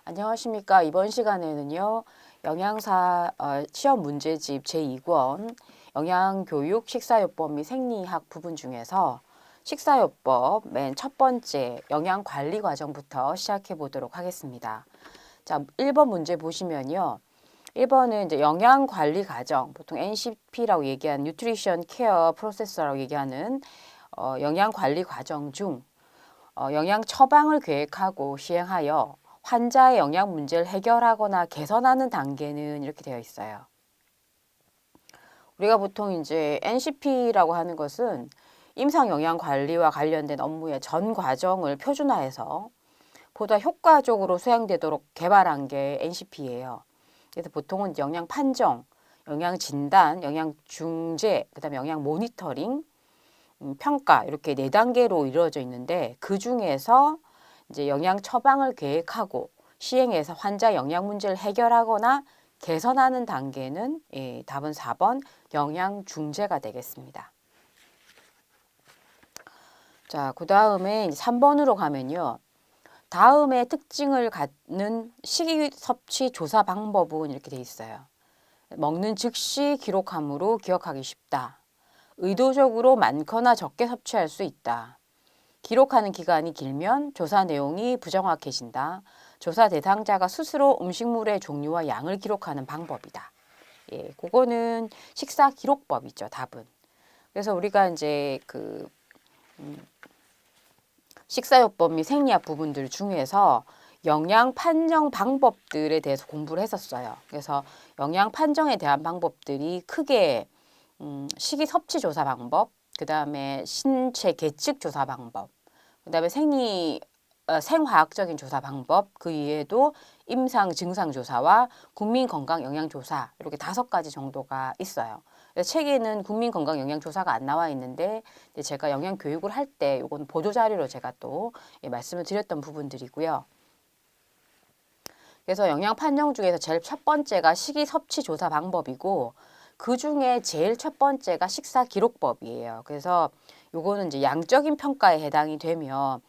안녕하십니까. 이번 시간에는요. 영양사 시험 문제집 제2권 영양교육 식사요법 및 생리학 부분 중에서 식사요법 맨 첫 번째 영양관리 과정부터 시작해 보도록 하겠습니다. 자, 1번 문제 보시면요. 1번은 이제 영양관리 과정, 보통 NCP라고 얘기하는 뉴트리션 케어 프로세서라고 얘기하는 영양관리 과정 중 영양 처방을 계획하고 시행하여 환자의 영양 문제를 해결하거나 개선하는 단계는 이렇게 되어 있어요. 우리가 보통 이제 NCP라고 하는 것은 임상 영양 관리와 관련된 업무의 전 과정을 표준화해서 보다 효과적으로 수행되도록 개발한 게 NCP예요. 그래서 보통은 영양 판정, 영양 진단, 영양 중재, 그다음에 영양 모니터링, 평가 이렇게 4단계로 이루어져 있는데 그 중에서 이제 영양 처방을 계획하고 시행해서 환자 영양 문제를 해결하거나 개선하는 단계는 답은 4번 영양 중재가 되겠습니다. 자, 그 다음에 3번으로 가면요. 다음의 특징을 갖는 식이 섭취 조사 방법은 이렇게 돼 있어요. 먹는 즉시 기록함으로 기억하기 쉽다. 의도적으로 많거나 적게 섭취할 수 있다. 기록하는 기간이 길면 조사 내용이 부정확해진다. 조사 대상자가 스스로 음식물의 종류와 양을 기록하는 방법이다. 예, 그거는 식사 기록법이죠, 답은. 그래서 우리가 이제 식사요법 및 생리학 부분들 중에서 영양 판정 방법들에 대해서 공부를 했었어요. 그래서 영양 판정에 대한 방법들이 크게 식이 섭취 조사 방법, 그 다음에 신체 계측 조사 방법, 그 다음에 생화학적인 조사 방법, 그 이외에도 임상 증상 조사와 국민건강영양조사 이렇게 5가지 정도가 있어요. 그래서 책에는 국민건강영양조사가 안 나와 있는데 제가 영양교육을 할 때 이건 보조자료로 제가 또 말씀을 드렸던 부분들이고요. 그래서 영양 판정 중에서 제일 첫 번째가 식이 섭취 조사 방법이고 그 중에 제일 첫 번째가 식사 기록법이에요. 그래서 요거는 이제 양적인 평가에 해당이 되며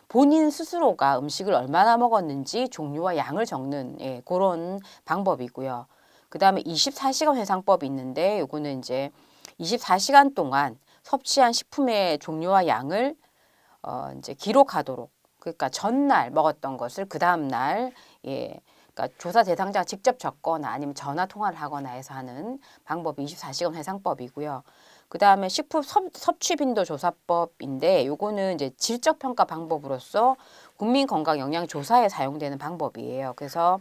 본인 스스로가 음식을 얼마나 먹었는지 종류와 양을 적는 그런 방법이고요. 그 다음에 24시간 회상법이 있는데 요거는 이제 24시간 동안 섭취한 식품의 종류와 양을 이제 기록하도록, 그러니까 전날 먹었던 것을 그 다음 날 그러니까 조사 대상자가 직접 적거나 아니면 전화 통화를 하거나 해서 하는 방법이 24시간 회상법이고요. 그 다음에 식품 섭취 빈도 조사법인데 요거는 이제 질적 평가 방법으로서 국민건강영양조사에 사용되는 방법이에요. 그래서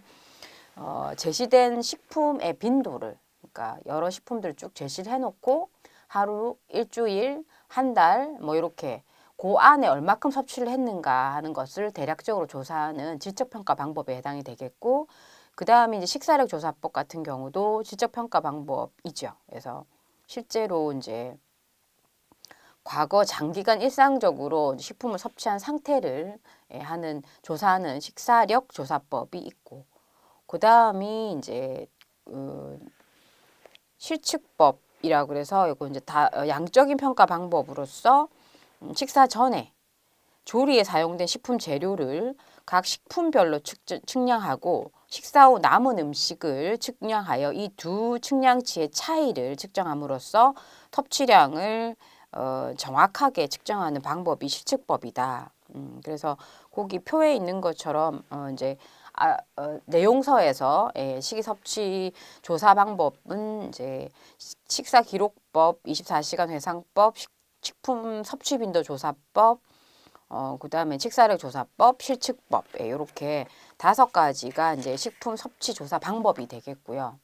제시된 식품의 빈도를, 그러니까 여러 식품들을 쭉 제시를 해놓고 하루, 일주일, 한 달 뭐 이렇게 그 안에 얼마큼 섭취를 했는가 하는 것을 대략적으로 조사하는 질적평가 방법에 해당이 되겠고, 그 다음에 이제 식사력 조사법 같은 경우도 질적평가 방법이죠. 그래서 실제로 이제 과거 장기간 일상적으로 식품을 섭취한 상태를 조사하는 식사력 조사법이 있고, 그 다음이 이제 실측법이라고 그래서 이거 이제 다 양적인 평가 방법으로서 식사 전에 조리에 사용된 식품 재료를 각 식품별로 측량하고 식사 후 남은 음식을 측량하여 이 두 측량치의 차이를 측정함으로써 섭취량을 정확하게 측정하는 방법이 실측법이다. 그래서 거기 표에 있는 것처럼 이제 내용서에서 식이 섭취 조사 방법은 이제 식사 기록법, 24시간 회상법, 식품 섭취 빈도 조사법, 그 다음에 식사력 조사법, 실측법 이렇게 5가지가 이제 식품 섭취 조사 방법이 되겠고요.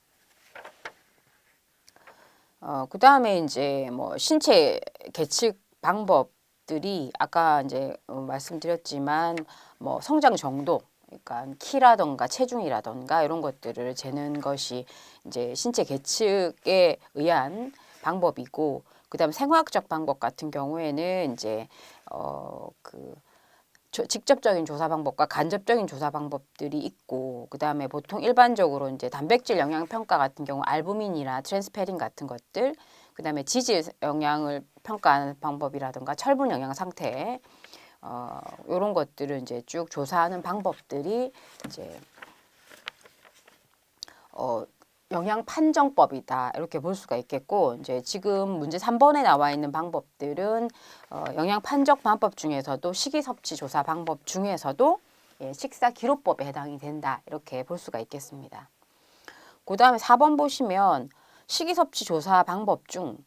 그 다음에 이제 뭐 신체 계측 방법들이 아까 이제 말씀드렸지만 뭐 성장 정도, 그러니까 키라던가 체중이라던가 이런 것들을 재는 것이 이제 신체 계측에 의한 방법이고, 그다음 생화학적 방법 같은 경우에는 이제 직접적인 조사 방법과 간접적인 조사 방법들이 있고, 그 다음에 보통 일반적으로 이제 단백질 영양 평가 같은 경우 알부민이나 트랜스페린 같은 것들, 그 다음에 지질 영양을 평가하는 방법이라든가 철분 영양 상태, 이런 것들을 이제 쭉 조사하는 방법들이 이제 영양 판정법이다 이렇게 볼 수가 있겠고 이제 지금 문제 3번에 나와 있는 방법들은 영양 판정 방법 중에서도 식이섭취 조사 방법 중에서도 예, 식사 기록법에 해당이 된다 이렇게 볼 수가 있겠습니다. 그 다음에 4번 보시면 식이섭취 조사 방법 중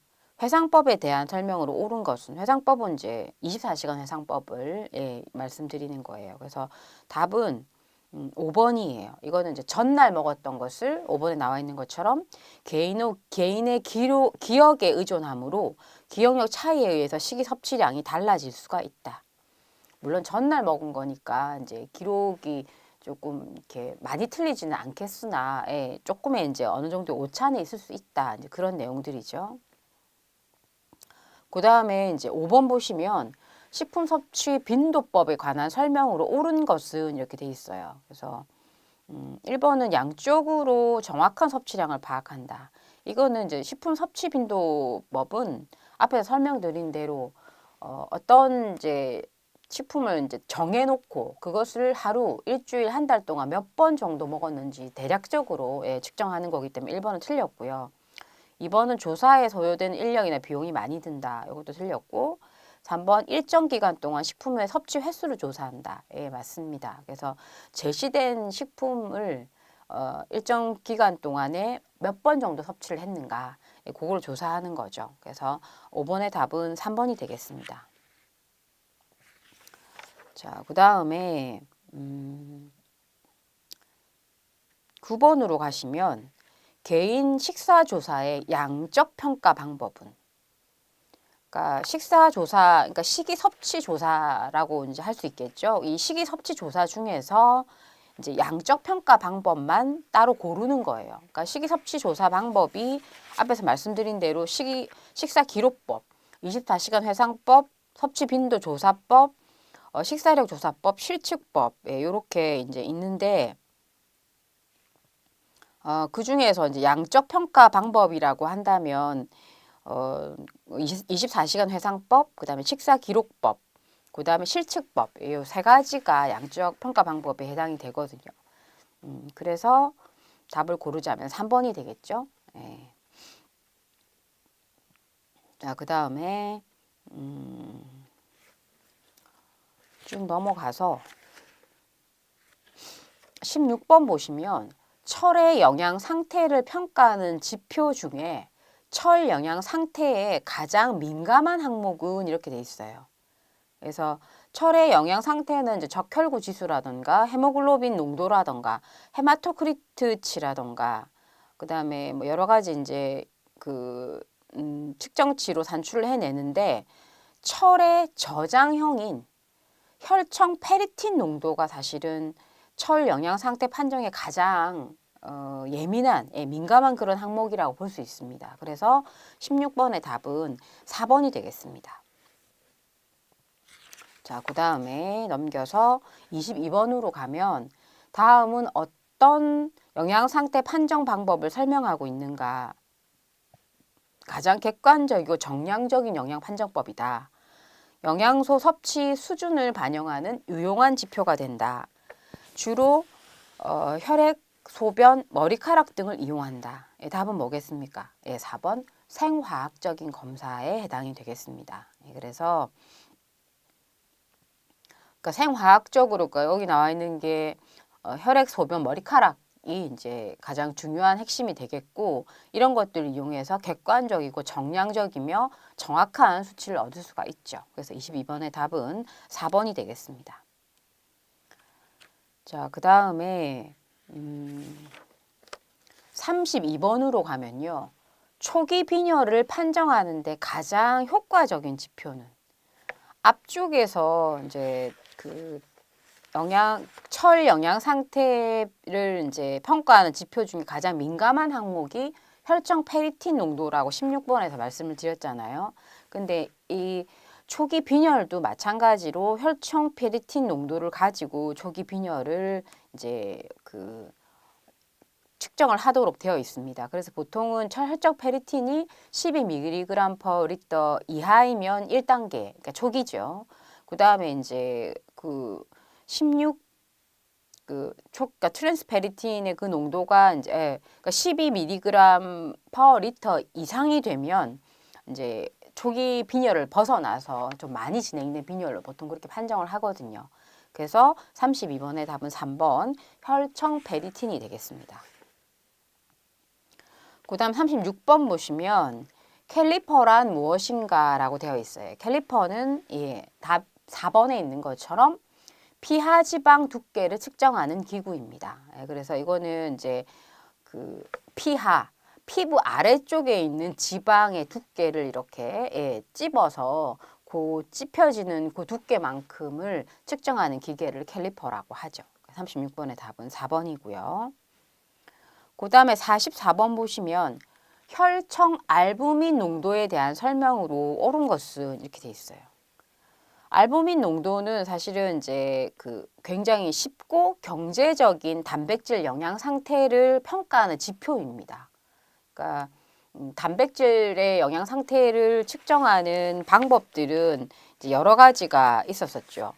회상법에 대한 설명으로 옳은 것은 회상법은 이제 24시간 회상법을 예, 말씀드리는 거예요. 그래서 답은 5번이에요. 이거는 이제 전날 먹었던 것을 5번에 나와 있는 것처럼 개인의 기억에 의존하므로 기억력 차이에 의해서 식이 섭취량이 달라질 수가 있다. 물론 전날 먹은 거니까 이제 기록이 조금 이렇게 많이 틀리지는 않겠으나 예, 조금의 이제 어느 정도 오차는 있을 수 있다. 이제 그런 내용들이죠. 그 다음에 이제 5번 보시면 식품 섭취 빈도법에 관한 설명으로 옳은 것은 이렇게 돼 있어요. 그래서 1번은 양쪽으로 정확한 섭취량을 파악한다. 이거는 이제 식품 섭취 빈도법은 앞에서 설명드린 대로 어떤 이제 식품을 이제 정해놓고 그것을 하루, 일주일, 한 달 동안 몇 번 정도 먹었는지 대략적으로 예, 측정하는 거기 때문에 1번은 틀렸고요. 2번은 조사에 소요된 인력이나 비용이 많이 든다. 이것도 틀렸고 3번 일정 기간 동안 식품의 섭취 횟수를 조사한다. 예, 맞습니다. 그래서 제시된 식품을 일정 기간 동안에 몇 번 정도 섭취를 했는가 예, 그걸 조사하는 거죠. 그래서 5번의 답은 3번이 되겠습니다. 자, 그 다음에 9번으로 가시면 개인 식사 조사의 양적 평가 방법은 그러니까 식사 조사, 그러니까 식이 섭취 조사라고 이제 할 수 있겠죠. 이 식이 섭취 조사 중에서 이제 양적 평가 방법만 따로 고르는 거예요. 그러니까 식이 섭취 조사 방법이 앞에서 말씀드린 대로 식사 기록법, 24시간 회상법, 섭취 빈도 조사법, 식사력 조사법, 실측법 이렇게 이제 있는데 그 중에서 이제 양적 평가 방법이라고 한다면 24시간 회상법, 그다음에 식사 기록법, 그다음에 실측법 이 세 가지가 양적 평가 방법에 해당이 되거든요. 그래서 답을 고르자면 3번이 되겠죠. 예. 자, 그다음에 쭉 넘어가서 16번 보시면 철의 영양 상태를 평가하는 지표 중에 철 영양 상태에 가장 민감한 항목은 이렇게 돼 있어요. 그래서 철의 영양 상태는 이제 적혈구 지수라던가 헤모글로빈 농도라던가 헤마토크리트치라던가 그다음에 뭐 여러 가지 이제 그 측정치로 산출을 해내는데 철의 저장형인 혈청 페리틴 농도가 사실은 철 영양 상태 판정에 가장 예민한, 민감한 그런 항목이라고 볼 수 있습니다. 그래서 16번의 답은 4번이 되겠습니다. 자, 그 다음에 넘겨서 22번으로 가면 다음은 어떤 영양 상태 판정 방법을 설명하고 있는가? 가장 객관적이고 정량적인 영양 판정법이다. 영양소 섭취 수준을 반영하는 유용한 지표가 된다. 주로 혈액, 소변, 머리카락 등을 이용한다. 답은 뭐겠습니까? 4번 생화학적인 검사에 해당이 되겠습니다. 그래서 그러니까 생화학적으로 그러니까 여기 나와 있는 게 혈액, 소변, 머리카락이 이제 가장 중요한 핵심이 되겠고 이런 것들을 이용해서 객관적이고 정량적이며 정확한 수치를 얻을 수가 있죠. 그래서 22번의 답은 4번이 되겠습니다. 자, 그 다음에 32번으로 가면요. 초기 빈혈을 판정하는데 가장 효과적인 지표는 앞쪽에서 이제 그 철 영양 상태를 이제 평가하는 지표 중에 가장 민감한 항목이 혈청 페리틴 농도라고 16번에서 말씀을 드렸잖아요. 근데 이 초기 빈혈도 마찬가지로 혈청 페리틴 농도를 가지고 초기 빈혈을 이제 그 측정을 하도록 되어 있습니다. 그래서 보통은 혈청 페리틴이 12mg/L 이하이면 1단계, 그러니까 초기죠. 그 다음에 이제 그 그러니까 트랜스페리틴의 그 농도가 이제 그러니까 12mg per 리터 이상이 되면 이제 초기 빈혈을 벗어나서 좀 많이 진행된 빈혈로 보통 그렇게 판정을 하거든요. 그래서 32번의 답은 3번 혈청 페리틴이 되겠습니다. 그 다음 36번 보시면 캘리퍼란 무엇인가 라고 되어 있어요. 캘리퍼는 답 4번에 있는 것처럼 피하지방 두께를 측정하는 기구입니다. 그래서 이거는 이제 그 피부 아래쪽에 있는 지방의 두께를 이렇게 찝어서 그 찝혀지는 그 두께만큼을 측정하는 기계를 캘리퍼라고 하죠. 36번의 답은 4번이고요. 그 다음에 44번 보시면 혈청 알부민 농도에 대한 설명으로 옳은 것은 이렇게 돼 있어요. 알부민 농도는 사실은 이제 굉장히 쉽고 경제적인 단백질 영양 상태를 평가하는 지표입니다. 그러니까 단백질의 영양 상태를 측정하는 방법들은 이제 여러 가지가 있었었죠.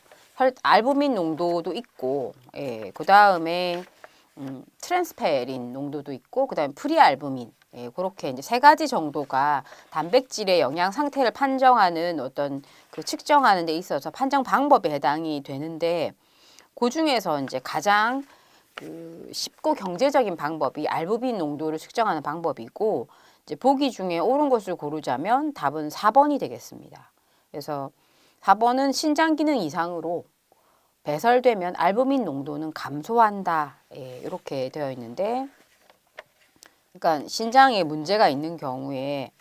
알부민 농도도 있고, 그 다음에 트랜스페린 농도도 있고, 그 다음에 프리알부민. 그렇게 이제 세 가지 정도가 단백질의 영양 상태를 판정하는 어떤 측정하는 데 있어서 판정 방법에 해당이 되는데, 그 중에서 이제 가장 쉽고 경제적인 방법이 알부민 농도를 측정하는 방법이고, 이제 보기 중에 옳은 것을 고르자면 답은 4번이 되겠습니다. 그래서 4번은 신장 기능 이상으로 배설되면 알부민 농도는 감소한다. 이렇게 되어 있는데, 그러니까 신장에 문제가 있는 경우에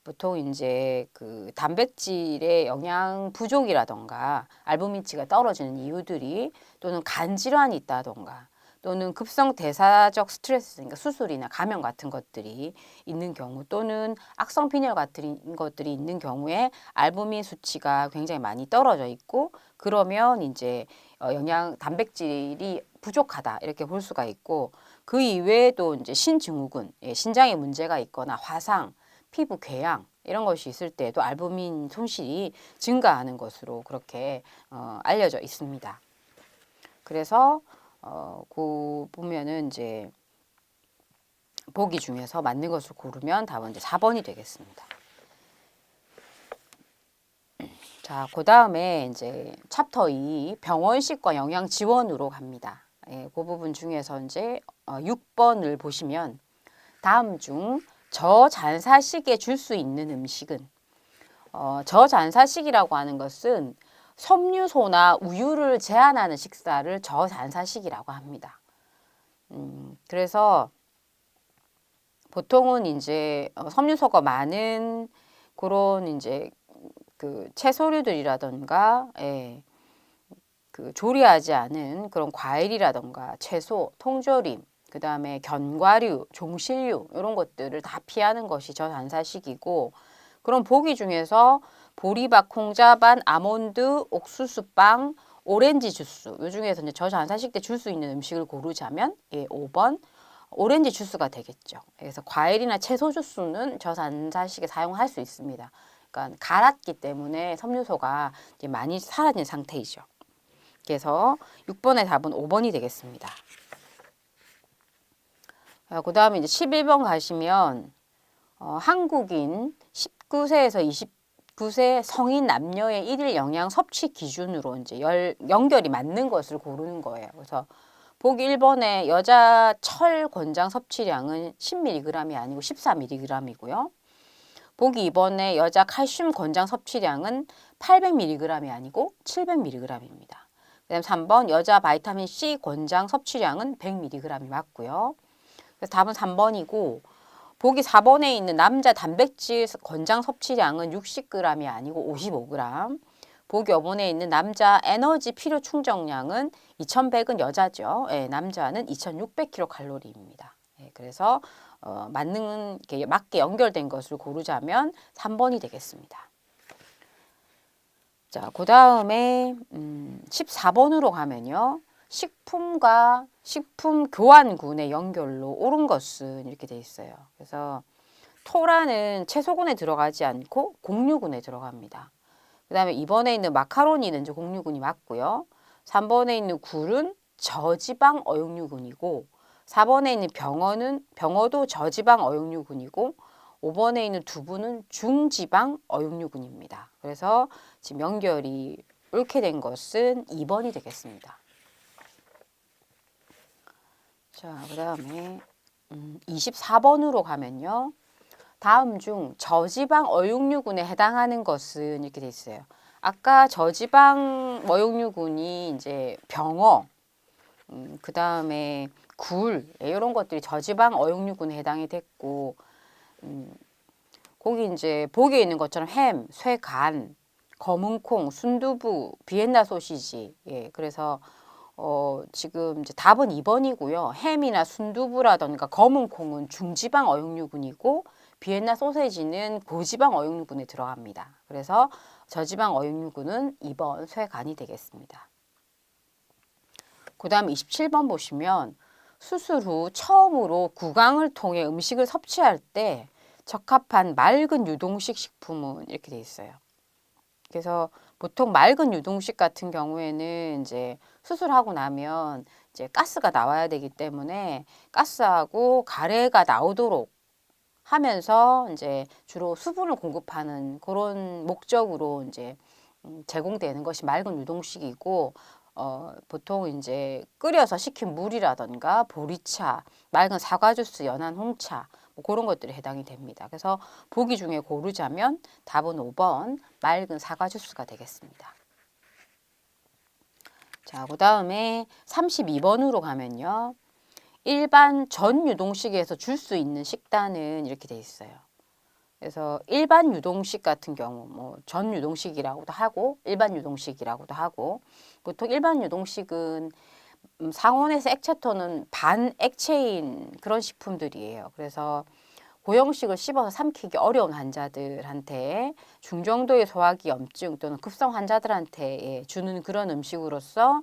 보통 이제 단백질의 영양 부족이라던가 알부민치가 떨어지는 이유들이 또는 간 질환이 있다던가 또는 급성 대사적 스트레스, 그러니까 수술이나 감염 같은 것들이 있는 경우 또는 악성 빈혈 같은 것들이 있는 경우에 알부민 수치가 굉장히 많이 떨어져 있고 그러면 이제 단백질이 부족하다 이렇게 볼 수가 있고 그 이외에도 이제 신증후군, 신장에 문제가 있거나 화상, 피부 궤양 이런 것이 있을 때도 알부민 손실이 증가하는 것으로 그렇게 알려져 있습니다. 그래서 보면은 이제 보기 중에서 맞는 것을 고르면 답은 이제 4번이 되겠습니다. 자, 그 다음에 이제 챕터 2 병원식과 영양 지원으로 갑니다. 그 부분 중에서 이제 6번을 보시면 다음 중 저잔사식에 줄 수 있는 음식은 저잔사식이라고 하는 것은 섬유소나 우유를 제한하는 식사를 저잔사식이라고 합니다. 그래서 보통은 이제 섬유소가 많은 그런 이제 채소류들이라던가 조리하지 않은 그런 과일이라던가 채소, 통조림, 그 다음에 견과류, 종실류 이런 것들을 다 피하는 것이 저잔사식이고 그런 보기 중에서 보리밥, 콩자반, 아몬드, 옥수수빵, 오렌지 주스 이 중에서 이제 저잔사식 때 줄 수 있는 음식을 고르자면 5번 오렌지 주스가 되겠죠. 그래서 과일이나 채소 주스는 저잔사식에 사용할 수 있습니다. 그러니까 갈았기 때문에 섬유소가 이제 많이 사라진 상태이죠. 그래서 6번의 답은 5번이 되겠습니다. 그 다음에 이제 11번 가시면 한국인 19세에서 29세 성인 남녀의 일일 영양 섭취 기준으로 이제 연결이 맞는 것을 고르는 거예요. 그래서 보기 1번에 여자 철 권장 섭취량은 10mg이 아니고 14mg이고요. 보기 2번에 여자 칼슘 권장 섭취량은 800mg이 아니고 700mg입니다. 그다음 3번 여자 바이타민 C 권장 섭취량은 100mg이 맞고요. 그래서 답은 3번이고 보기 4번에 있는 남자 단백질 권장 섭취량은 60g이 아니고 55g. 보기 5번에 있는 남자 에너지 필요 충전량은 2100은 여자죠. 남자는 2600kcal입니다. 그래서 맞게 연결된 것을 고르자면 3번이 되겠습니다. 자, 그 다음에 14번으로 가면요. 식품과 식품 교환군의 연결로 옳은 것은 이렇게 돼 있어요. 그래서 토라는 채소군에 들어가지 않고 곡류군에 들어갑니다. 그 다음에 2번에 있는 마카로니는 이제 곡류군이 맞고요. 3번에 있는 굴은 저지방 어육류군이고 4번에 있는 병어도 저지방 어육류군이고 5번에 있는 두부는 중지방 어육류군입니다. 그래서 지금 연결이 옳게 된 것은 2번이 되겠습니다. 자, 그 다음에 24번으로 가면요. 다음 중 저지방 어육류군에 해당하는 것은 이렇게 돼 있어요. 아까 저지방 어육류군이 이제 병어, 그 다음에 굴 이런 것들이 저지방 어육류군에 해당이 됐고, 거기 이제 보기에 있는 것처럼 햄, 쇠간, 검은콩, 순두부, 비엔나 소시지. 예, 그래서 지금 이제 답은 2번이고요. 햄이나 순두부라던가 검은콩은 중지방 어육류군이고 비엔나 소세지는 고지방 어육류군에 들어갑니다. 그래서 저지방 어육류군은 2번 쇠간이 되겠습니다. 그 다음 27번 보시면 수술 후 처음으로 구강을 통해 음식을 섭취할 때 적합한 맑은 유동식 식품은 이렇게 돼 있어요. 그래서 보통 맑은 유동식 같은 경우에는 이제 수술하고 나면 이제 가스가 나와야 되기 때문에 가스하고 가래가 나오도록 하면서 이제 주로 수분을 공급하는 그런 목적으로 이제 제공되는 것이 맑은 유동식이고 보통 이제 끓여서 식힌 물이라던가 보리차, 맑은 사과 주스, 연한 홍차 뭐 그런 것들이 해당이 됩니다. 그래서 보기 중에 고르자면 답은 5번 맑은 사과 주스가 되겠습니다. 자, 그 다음에 32번으로 가면요. 일반 전 유동식에서 줄 수 있는 식단은 이렇게 돼 있어요. 그래서 일반 유동식 같은 경우 뭐 전 유동식이라고도 하고 일반 유동식이라고도 하고 보통 일반 유동식은 상온에서 액체 또는 반액체인 그런 식품들이에요. 그래서 고형식을 씹어서 삼키기 어려운 환자들한테 중정도의 소화기 염증 또는 급성 환자들한테 주는 그런 음식으로서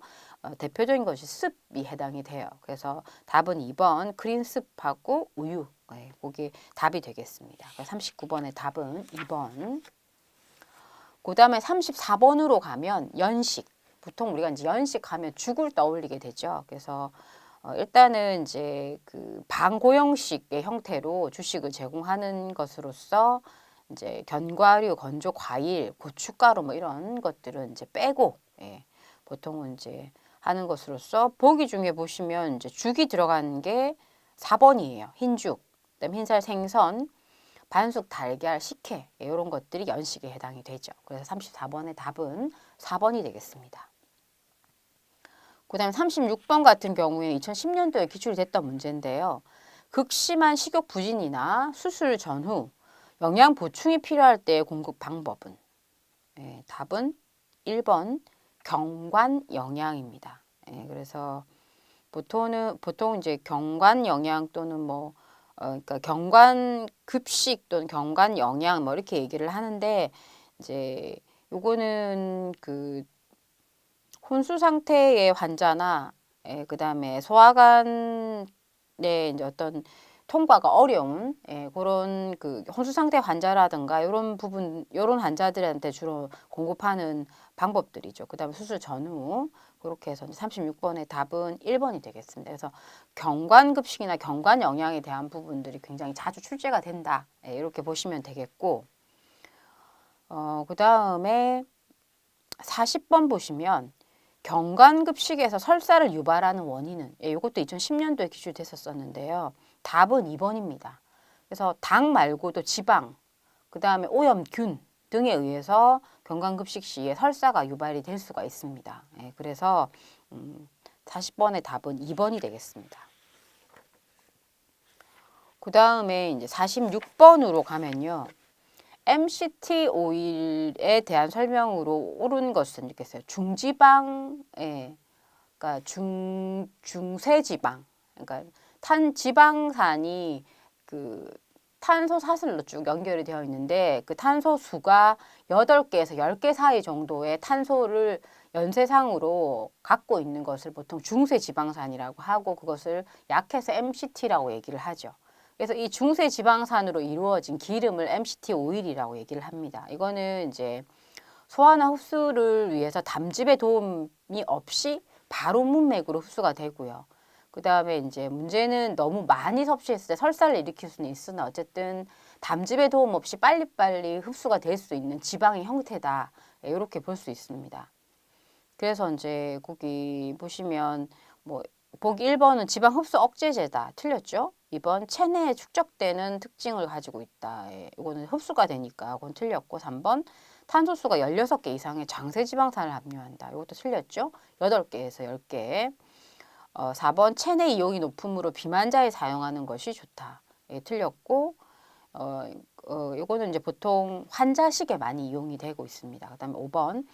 대표적인 것이 습이 해당이 돼요. 그래서 답은 2번 크림습하고 우유. 네, 그게 답이 되겠습니다. 39번의 답은 2번. 그 다음에 34번으로 가면 연식. 보통 우리가 이제 연식하면 죽을 떠올리게 되죠. 그래서 일단은 이제 그 반고형식의 형태로 주식을 제공하는 것으로서 이제 견과류, 건조 과일, 고춧가루 뭐 이런 것들은 이제 빼고 예, 보통은 이제 하는 것으로서 보기 중에 보시면 이제 죽이 들어간 게 4번이에요. 흰죽, 그다음 흰살 생선, 반숙 달걀, 식혜 이런 것들이 연식에 해당이 되죠. 그래서 34번의 답은 4번이 되겠습니다. 그 다음에 36번 같은 경우에 2010년도에 기출이 됐던 문제인데요. 극심한 식욕 부진이나 수술 전후 영양 보충이 필요할 때의 공급 방법은? 예, 답은 1번 경관 영양입니다. 예, 그래서 보통 이제 경관 영양 또는 뭐 그러니까 경관 급식 또는 경관 영양 뭐 이렇게 얘기를 하는데 이제 요거는 그 혼수 상태의 환자나 그다음에 소화관의 이제 어떤 통과가 어려운 그런 그 혼수 상태 환자라든가 이런 부분 이런 환자들한테 주로 공급하는 방법들이죠. 그다음에 수술 전후 그렇게 해서 36번의 답은 1번이 되겠습니다. 그래서 경관급식이나 경관영양에 대한 부분들이 굉장히 자주 출제가 된다. 이렇게 보시면 되겠고 그다음에 40번 보시면 경관급식에서 설사를 유발하는 원인은 이것도 2010년도에 기출됐었는데요. 답은 2번입니다. 그래서 당 말고도 지방, 그 다음에 오염균 등에 의해서 경관급식 시에 설사가 유발이 될 수가 있습니다. 그래서 40번의 답은 2번이 되겠습니다. 그 다음에 이제 46번으로 가면요. MCT 오일에 대한 설명으로 옳은 것은 이렇게 써요. 중지방에 그러니까 중세지방 그러니까 탄지방산이 그 탄소 사슬로 쭉 연결이 되어 있는데 그 탄소 수가 8개에서 10개 사이 정도의 탄소를 연쇄상으로 갖고 있는 것을 보통 중세지방산이라고 하고 그것을 약해서 MCT라고 얘기를 하죠. 그래서 이 중세지방산으로 이루어진 기름을 MCT 오일이라고 얘기를 합니다. 이거는 이제 소화나 흡수를 위해서 담즙의 도움이 없이 바로 문맥으로 흡수가 되고요. 그 다음에 이제 문제는 너무 많이 섭취했을 때 설사를 일으킬 수는 있으나 어쨌든 담즙의 도움 없이 빨리빨리 흡수가 될 수 있는 지방의 형태다. 이렇게 볼 수 있습니다. 그래서 이제 거기 보시면 뭐 보기 1번은 지방 흡수 억제제다. 틀렸죠? 2번 체내에 축적되는 특징을 가지고 있다. 예, 이거는 흡수가 되니까 그건 틀렸고 3번 탄소수가 16개 이상의 장세지방산을 함유한다. 이것도 틀렸죠? 8개에서 10개. 4번 체내 이용이 높으므로 비만자에 사용하는 것이 좋다. 예, 틀렸고 요거는 이제 보통 환자식에 많이 이용이 되고 있습니다. 그다음에 5번